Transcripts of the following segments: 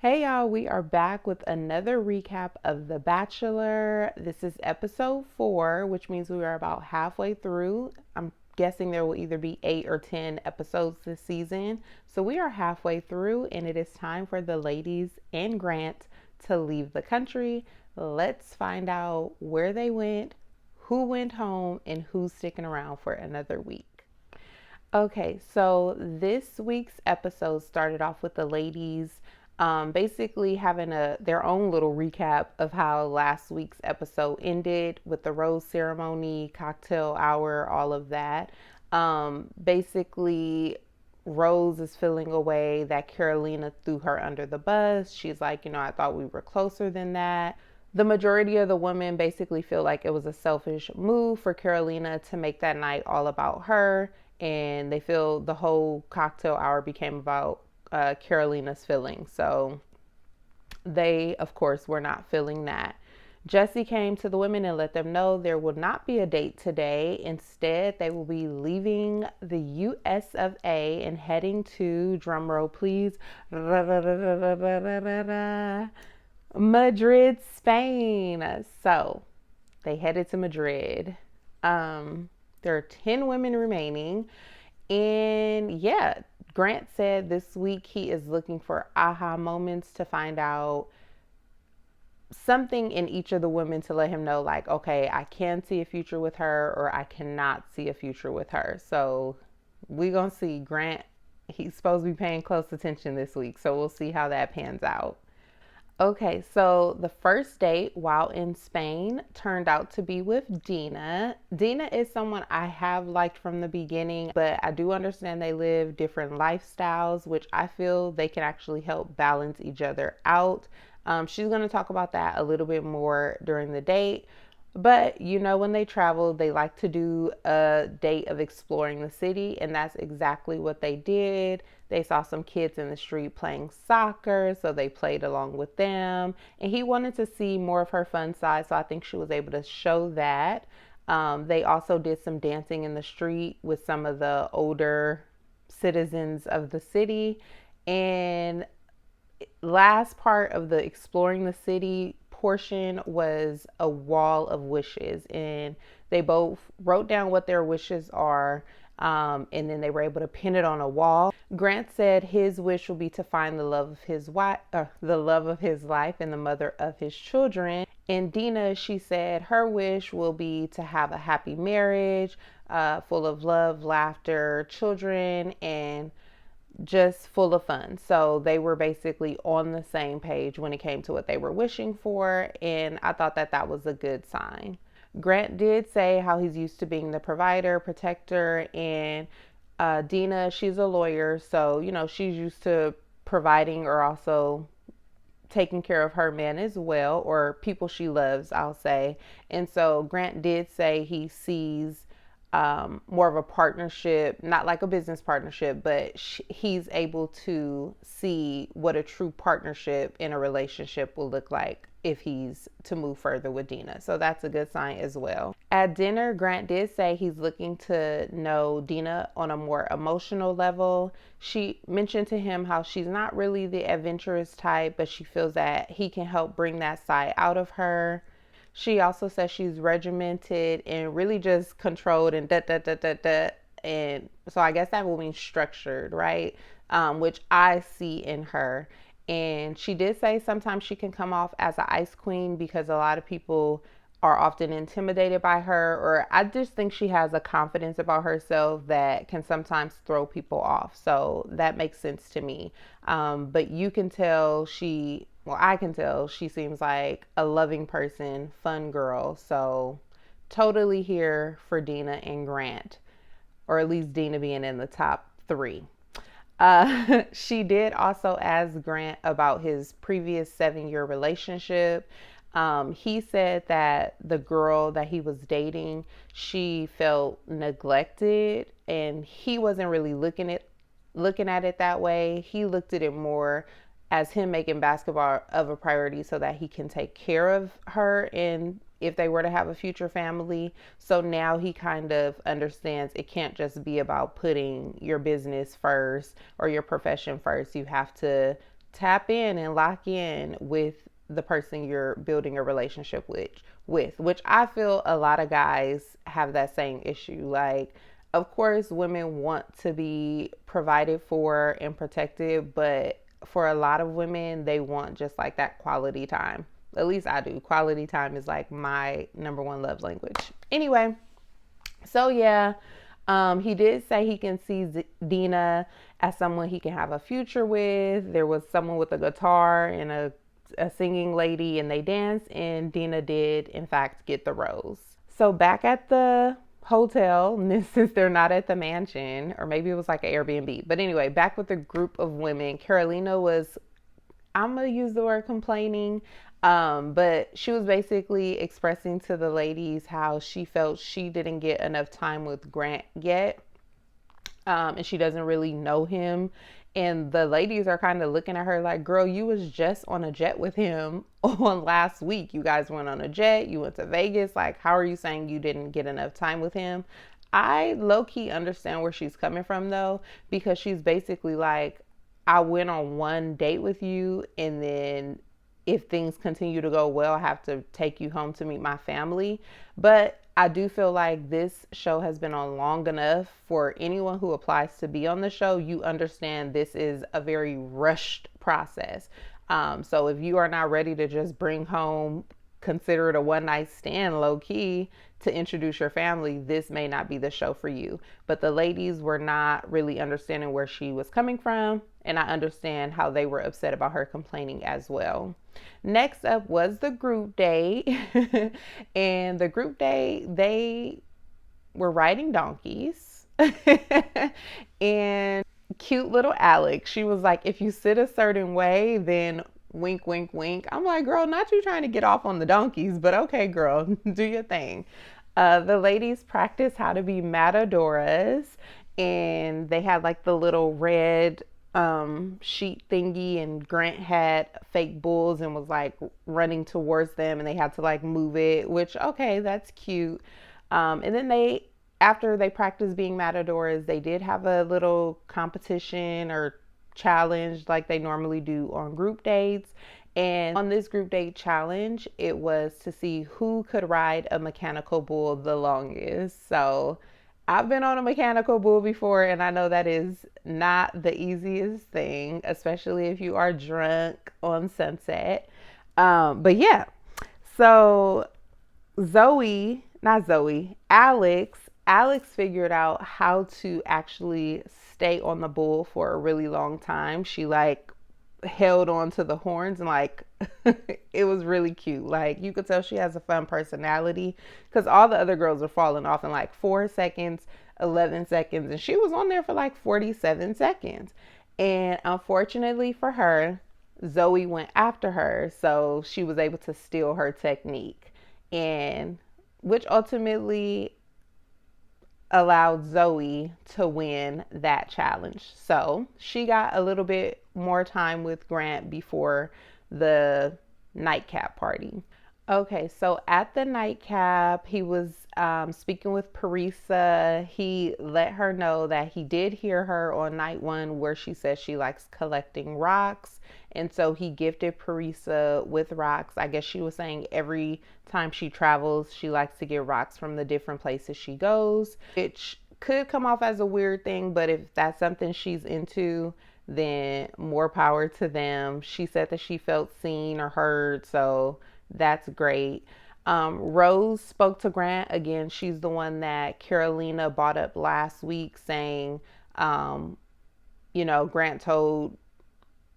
Hey y'all, we are back with another recap of The Bachelor. This is episode 4, which means we are about halfway through. I'm guessing there will either be 8 or 10 episodes this season. So we are halfway through, and it is time for the ladies and Grant to leave the country. Let's find out where they went, who went home, and who's sticking around for another week. Okay, so this week's episode started off with the ladies basically having their own little recap of how last week's episode ended with the rose ceremony, cocktail hour, all of that. Basically, Rose is feeling away that Carolina threw her under the bus. She's like, I thought we were closer than that. The majority of the women basically feel like it was a selfish move for Carolina to make that night all about her, and they feel the whole cocktail hour became about Carolina's feelings. So they, of course, were not feeling that. Jesse came to the women and let them know there will not be a date today. Instead, they will be leaving the US of A and heading to, drumroll please, Madrid, Spain. So they headed to Madrid. There are 10 women remaining. And yeah, Grant said this week he is looking for aha moments to find out something in each of the women to let him know, like, okay, I can see a future with her or I cannot see a future with her. So we're going to see. Grant, he's supposed to be paying close attention this week. So we'll see how that pans out. Okay, so the first date while in Spain turned out to be with Dina. Dina is someone I have liked from the beginning, but I do understand they live different lifestyles, which I feel they can actually help balance each other out. She's going to talk about that a little bit more during the date. But when they travel, they like to do a date of exploring the city, and that's exactly what they did. They saw some kids in the street playing soccer, so they played along with them. And he wanted to see more of her fun side, so I think she was able to show that. They also did some dancing in the street with some of the older citizens of the city. And last part of the exploring the city portion was a wall of wishes, and they both wrote down what their wishes are, and then they were able to pin it on a wall. Grant said his wish will be to find the love of his wife, the love of his life, and the mother of his children. And Dina, she said her wish will be to have a happy marriage, full of love, laughter, children, and just full of fun. So they were basically on the same page when it came to what they were wishing for, and I thought that that was a good sign. Grant did say how he's used to being the provider, protector, and Dina, she's a lawyer, so she's used to providing or also taking care of her man as well, or people she loves, I'll say. And so Grant did say he sees more of a partnership, not like a business partnership, but he's able to see what a true partnership in a relationship will look like if he's to move further with Dina. So that's a good sign as well. At dinner, Grant did say he's looking to know Dina on a more emotional level. She mentioned to him how she's not really the adventurous type, but she feels that he can help bring that side out of her. She also says she's regimented and really just controlled and da da da da da. And so I guess that will mean structured, right? Which I see in her. And she did say sometimes she can come off as an ice queen because a lot of people are often intimidated by her, or I just think she has a confidence about herself that can sometimes throw people off. So that makes sense to me. But you can tell I can tell she seems like a loving person, fun girl. So totally here for Dina and Grant, or at least Dina being in the top 3. She did also ask Grant about his previous 7-year relationship. He said that the girl that he was dating, she felt neglected, and he wasn't really looking at it that way. He looked at it more as him making basketball of a priority so that he can take care of her and if they were to have a future family. So now he kind of understands it can't just be about putting your business first or your profession first. You have to tap in and lock in with the person you're building a relationship with, which I feel a lot of guys have that same issue. Like, of course, women want to be provided for and protected, but for a lot of women, they want just like that quality time. At least I do. Quality time is like my number one love language. Anyway, so yeah, he did say he can see Dina as someone he can have a future with. There was someone with a guitar and a singing lady, and they danced, and Dina did, in fact, get the rose. So back at the hotel, since they're not at the mansion, or maybe it was like an Airbnb. But anyway, back with the group of women, Carolina was, I'm going to use the word complaining, but she was basically expressing to the ladies how she felt she didn't get enough time with Grant yet. And she doesn't really know him. And the ladies are kind of looking at her like, girl, you was just on a jet with him on last week. You guys went on a jet. You went to Vegas. Like, how are you saying you didn't get enough time with him? I low-key understand where she's coming from, though, because she's basically like, I went on one date with you, and then if things continue to go well, I have to take you home to meet my family. But I do feel like this show has been on long enough for anyone who applies to be on the show. You understand this is a very rushed process. So if you are not ready to just bring home, consider it a one night stand low key to introduce your family, this may not be the show for you. But the ladies were not really understanding where she was coming from, and I understand how they were upset about her complaining as well. Next up was the group date. And the group date, they were riding donkeys. And cute little Alex, she was like, if you sit a certain way, then wink, wink, wink. I'm like, girl, not you trying to get off on the donkeys, but okay, girl, do your thing. The ladies practiced how to be matadoras, and they had like the little red sheet thingy, and Grant had fake bulls and was like running towards them, and they had to like move it, which, okay, that's cute. And then after they practiced being matadoras, they did have a little competition or challenge like they normally do on group dates. And on this group date challenge, it was to see who could ride a mechanical bull the longest. So I've been on a mechanical bull before, and I know that is not the easiest thing, especially if you are drunk on Sunset. But yeah, so Alex figured out how to actually stay on the bull for a really long time. She like held on to the horns, and like it was really cute. Like, you could tell she has a fun personality, because all the other girls are falling off in like 4 seconds, 11 seconds, and she was on there for like 47 seconds. And unfortunately for her, Zoe went after her, so she was able to steal her technique, and which ultimately allowed Zoe to win that challenge. So she got a little bit more time with Grant before the nightcap party. Okay, so at the nightcap, he was speaking with Parisa. He let her know that he did hear her on night one where she says she likes collecting rocks. And so he gifted Parisa with rocks. I guess she was saying every time she travels, she likes to get rocks from the different places she goes, which could come off as a weird thing, but if that's something she's into, then more power to them. She said that she felt seen or heard, so that's great. Rose spoke to Grant again. She's the one that Carolina brought up last week, saying, Grant told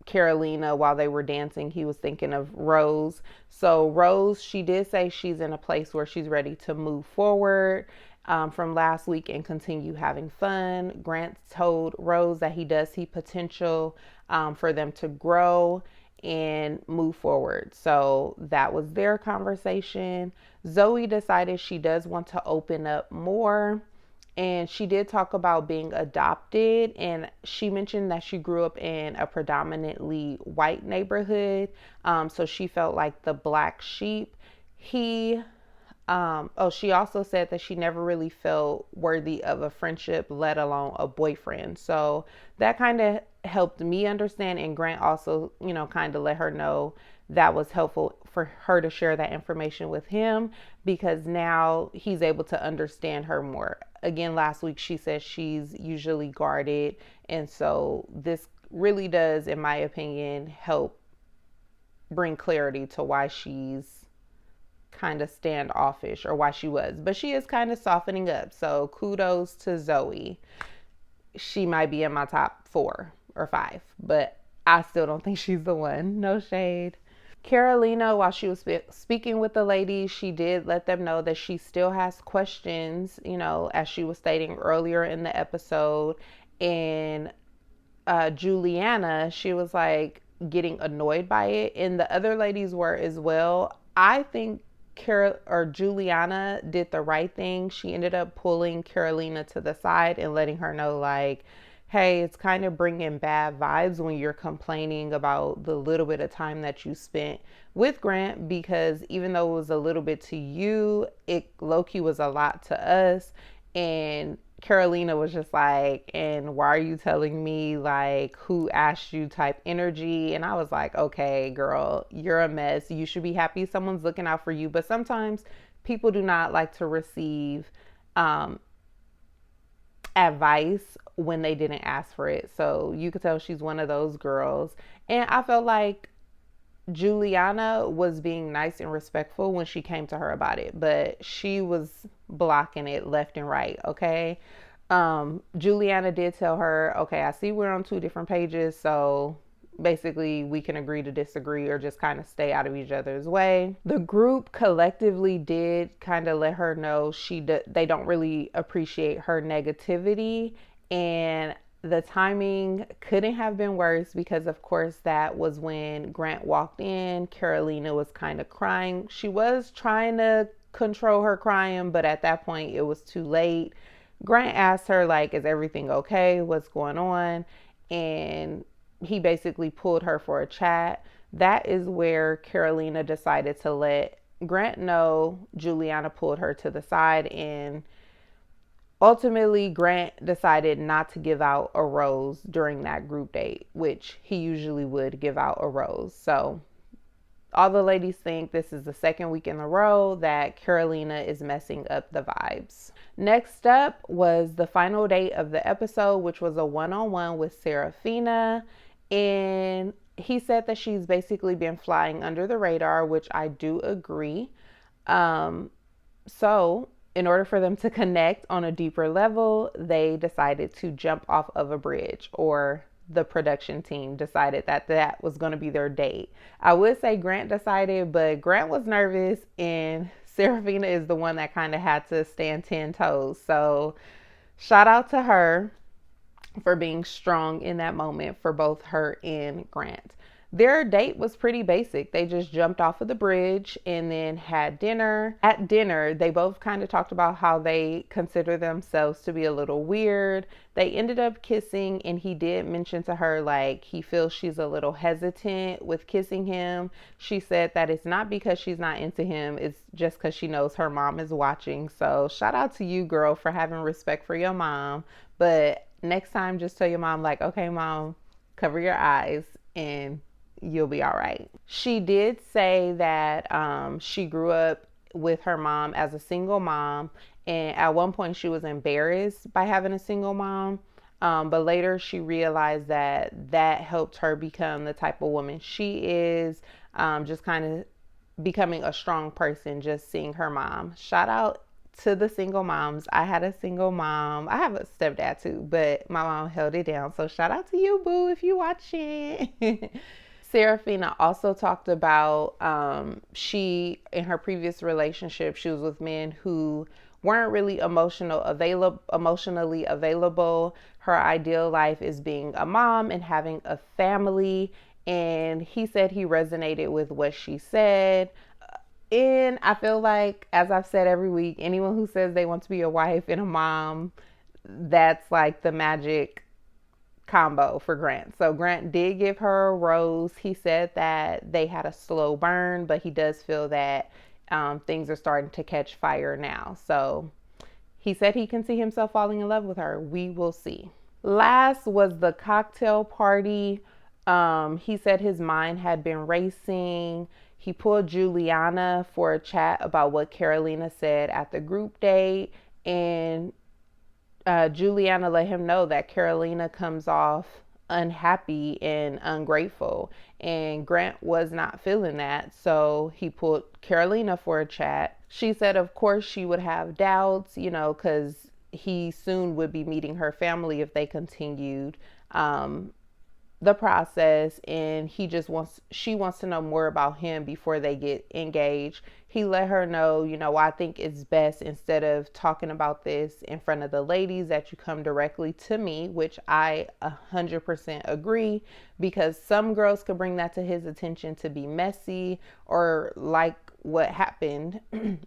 Carolina while they were dancing he was thinking of Rose. So Rose, she did say she's in a place where she's ready to move forward from last week and continue having fun. Grant told Rose that he does see potential for them to grow and move forward. So that was their conversation. Zoe decided she does want to open up more, and she did talk about being adopted, and she mentioned that she grew up in a predominantly white neighborhood, so she felt like the black sheep. He She also said that she never really felt worthy of a friendship, let alone a boyfriend. So that kind of helped me understand. And Grant also, kind of let her know that was helpful for her to share that information with him, because now he's able to understand her more. Again, last week she said she's usually guarded. And so this really does, in my opinion, help bring clarity to why she's kind of standoffish, or why she was. But she is kind of softening up. So kudos to Zoe. She might be in my top 4 or 5, but I still don't think she's the one. No shade. Carolina, while she was speaking with the ladies, she did let them know that she still has questions, as she was stating earlier in the episode. And Juliana, she was like getting annoyed by it, and the other ladies were as well. I think Juliana did the right thing. She ended up pulling Carolina to the side and letting her know, like, hey, it's kind of bringing bad vibes when you're complaining about the little bit of time that you spent with Grant, because even though it was a little bit to you, it low-key was a lot to us. And Carolina was just like, and why are you telling me, like, who asked you type energy? And I was like, okay, girl, you're a mess. You should be happy someone's looking out for you. But sometimes people do not like to receive advice when they didn't ask for it. So you could tell she's one of those girls. And I felt like Juliana was being nice and respectful when she came to her about it, but she was blocking it left and right. Okay. Juliana did tell her, okay, I see we're on 2 different pages. So basically we can agree to disagree, or just kind of stay out of each other's way. The group collectively did kind of let her know they don't really appreciate her negativity, and the timing couldn't have been worse, because of course that was when Grant walked in. Carolina was kind of crying. She was trying to control her crying, but at that point it was too late. Grant asked her, like, is everything okay? What's going on? And he basically pulled her for a chat. That is where Carolina decided to let Grant know Juliana pulled her to the side, and ultimately, Grant decided not to give out a rose during that group date, which he usually would give out a rose. So all the ladies think this is the second week in a row that Carolina is messing up the vibes. Next up was the final date of the episode, which was a one-on-one with Serafina. And he said that she's basically been flying under the radar, which I do agree. So in order for them to connect on a deeper level, they decided to jump off of a bridge, or the production team decided that that was going to be their date. I would say Grant decided, but Grant was nervous, and Serafina is the one that kind of had to stand 10 toes. So shout out to her for being strong in that moment for both her and Grant. Their date was pretty basic. They just jumped off of the bridge and then had dinner. At dinner, they both kind of talked about how they consider themselves to be a little weird. They ended up kissing, and he did mention to her, like, he feels she's a little hesitant with kissing him. She said that it's not because she's not into him, it's just because she knows her mom is watching. So shout out to you, girl, for having respect for your mom. But next time, just tell your mom, like, okay, mom, cover your eyes and you'll be all right. She did say that she grew up with her mom as a single mom, and at one point she was embarrassed by having a single mom, but later she realized that helped her become the type of woman she is, just kind of becoming a strong person, just seeing her mom. Shout out to the single moms. I had a single mom. I have a stepdad too, but my mom held it down. So shout out to you, boo, if you watching. Serafina also talked about she, in her previous relationship, she was with men who weren't really emotionally available. Her ideal life is being a mom and having a family. And he said he resonated with what she said. And I feel like, as I've said every week, anyone who says they want to be a wife and a mom, that's like the magic combo for Grant. So Grant did give her a rose. He said that they had a slow burn, but he does feel that things are starting to catch fire now. So he said he can see himself falling in love with her. We will see. Last was the cocktail party. He said his mind had been racing. He pulled Juliana for a chat about what Carolina said at the group date. And Juliana let him know that Carolina comes off unhappy and ungrateful. And Grant was not feeling that. So he pulled Carolina for a chat. She said, of course, she would have doubts, because he soon would be meeting her family if they continued the process, and she wants to know more about him before they get engaged. He let her know, I think it's best, instead of talking about this in front of the ladies, that you come directly to me, which I 100% agree, because some girls could bring that to his attention to be messy, or like what happened,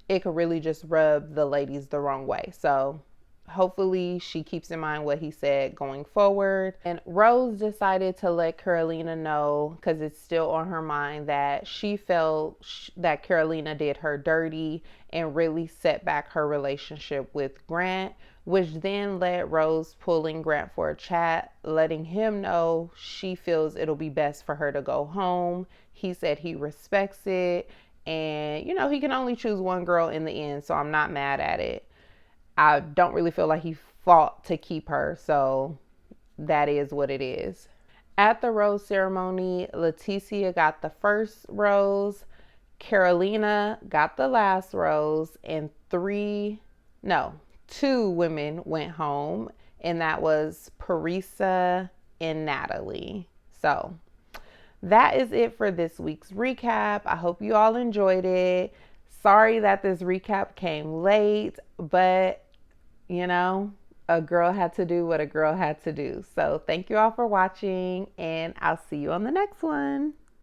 it could really just rub the ladies the wrong way. So hopefully she keeps in mind what he said going forward. And Rose decided to let Carolina know, because it's still on her mind, that she felt that Carolina did her dirty and really set back her relationship with Grant, which then led Rose pulling Grant for a chat, letting him know she feels it'll be best for her to go home. He said he respects it, and he can only choose one girl in the end, so I'm not mad at it. I don't really feel like he fought to keep her, so that is what it is. At the rose ceremony, Leticia got the first rose, Carolina got the last rose, and two women went home, and that was Parisa and Natalie. So that is it for this week's recap. I hope you all enjoyed it. Sorry that this recap came late, but a girl had to do what a girl had to do. So thank you all for watching, and I'll see you on the next one.